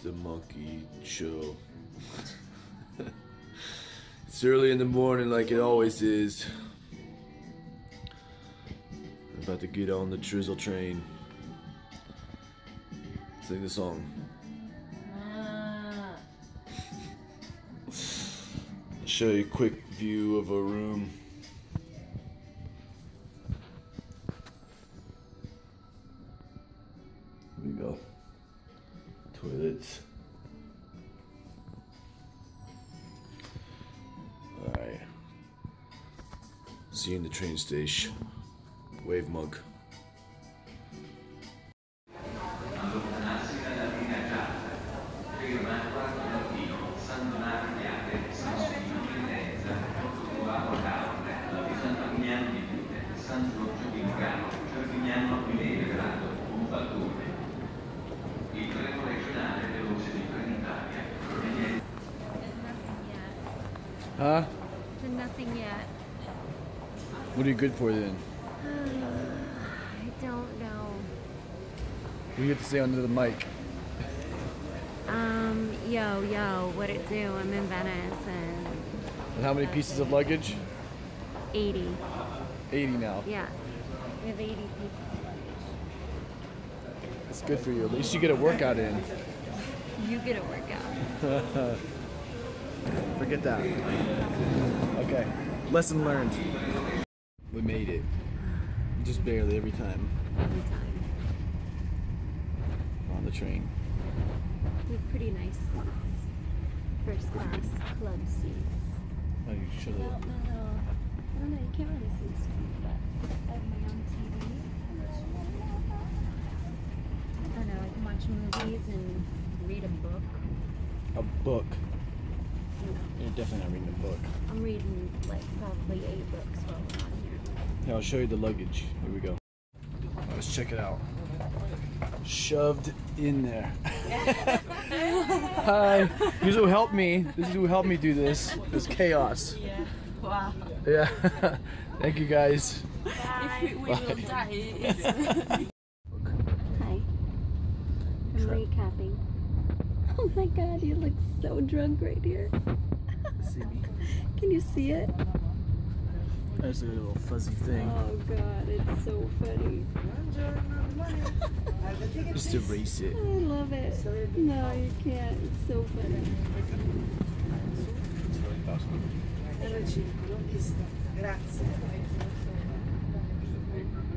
the monkey show. It's early in the morning like it always is. I'm about to get on the drizzle train. Sing the song. I'll show you a quick view of our room. Here we go. Toilets. Alright. See you in the train station. Wave mug. Huh? To nothing yet. What are you good for then? I don't know. What do you have to say under the mic? Yo, what it do? I'm in Venice And how many pieces of luggage? 80. 80 now. Yeah. We have 80 pieces of luggage. It's good for you. At least you get a workout in. You get a workout. Forget that. Okay. Lesson learned. We made it. Just barely every time. Every time. We're on the train. We have pretty nice seats. First class club seats. Oh, you should No, have. I don't know, you can't really see the screen, but I have my own TV. I don't know, I can watch movies and read a book. A book. You're definitely not reading a book. I'm reading like probably 8 books while we're on here. Here, I'll show you the luggage. Here we go. Let's check it out. Shoved in there. Hi. This is who helped me. This is who helped me do this. This chaos. Yeah. Wow. Yeah. Thank you guys. If we will die. Hi. I'm recapping. Oh my god, you look so drunk right here. See me? Can you see it? There's a little fuzzy thing. Oh god, it's so funny. Just erase it. I love it. No, you can't. It's so funny. Grazie.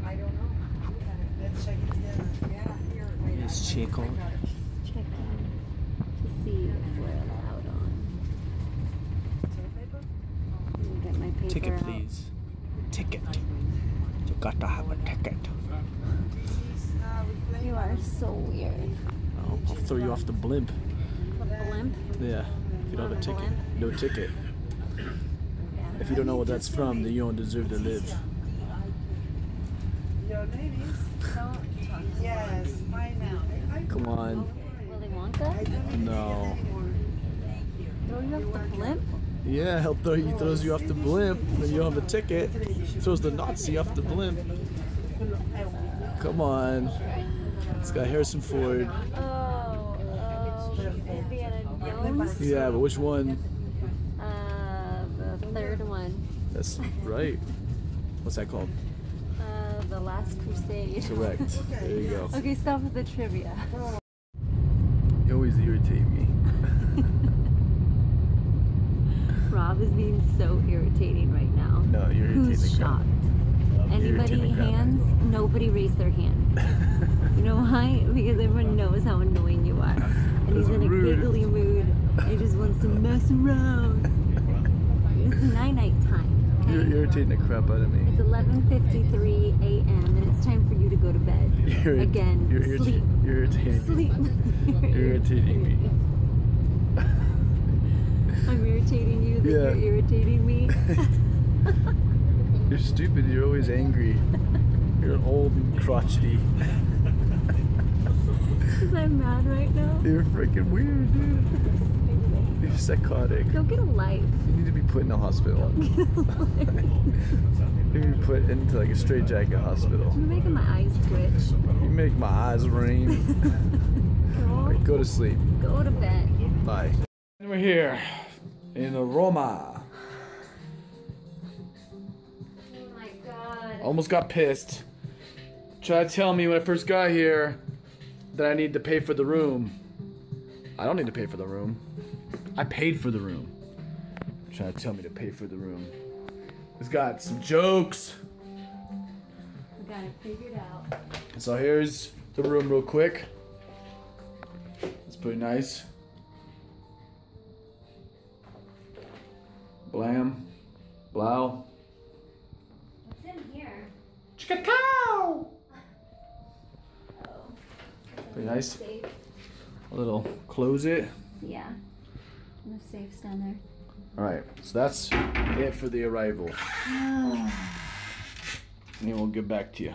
I don't know. Let's check it together. Yeah, here. Let's check on. Checking to see if we're allowed on. Let me get my paper Ticket, out. please. Ticket. You got to have a ticket. You are so weird. I'll throw you off the blimp. The blimp? Yeah. If you don't have a ticket. Blimp? No ticket. Yeah. If you don't know what that's from, then you don't deserve to live. Your name is? Yes, mine now. Come on. Willy Wonka? No. Throw you off the blimp? Yeah, he throws you off the blimp when you don't have a ticket. He throws the Nazi off the blimp. Come on. It's got Harrison Ford. Indiana Jones? Yeah, but which one? The third one. That's right. What's that called? The Last Crusade. Correct. There you go. Okay, stop with the trivia. You always irritate me. Rob is being so irritating right now. No, you're irritating Who's the crap. shocked? You're Anybody irritating the crap. hands? Nobody raised their hand. You know why? Because everyone knows how annoying you are. And he's in a rude. giggly mood. He just wants to mess around. It's night-night time. Okay? You're irritating the crap out of me. It's 11:53 a.m. and it's time for you to go to bed. Again, sleep. You're irritating Sleep. me. You're irritating me. I'm irritating you, that Yeah. you're irritating me. You're stupid. You're always angry. You're old and crotchety. Because I'm mad right now. You're freaking weird, dude. You're psychotic. Go get a life. You need to be put in a hospital. You need to be put into like a straitjacket hospital. You're making my eyes twitch. You make my eyes rain. Go. Like Go to sleep. Go to bed. Bye. And we're here in Roma. Oh my god. Almost got pissed. Tried to tell me when I first got here that I need to pay for the room. I don't need to pay for the room. I paid for the room. Trying to tell me to pay for the room. It's got some jokes. We got it figured out. So here's the room real quick. It's pretty nice. Blam. Blow. What's in here? Chica-cow! Oh. Pretty nice. Safe. A little close it. Yeah. No safes down there. Alright, so that's it for the arrival. And then we'll get back to you.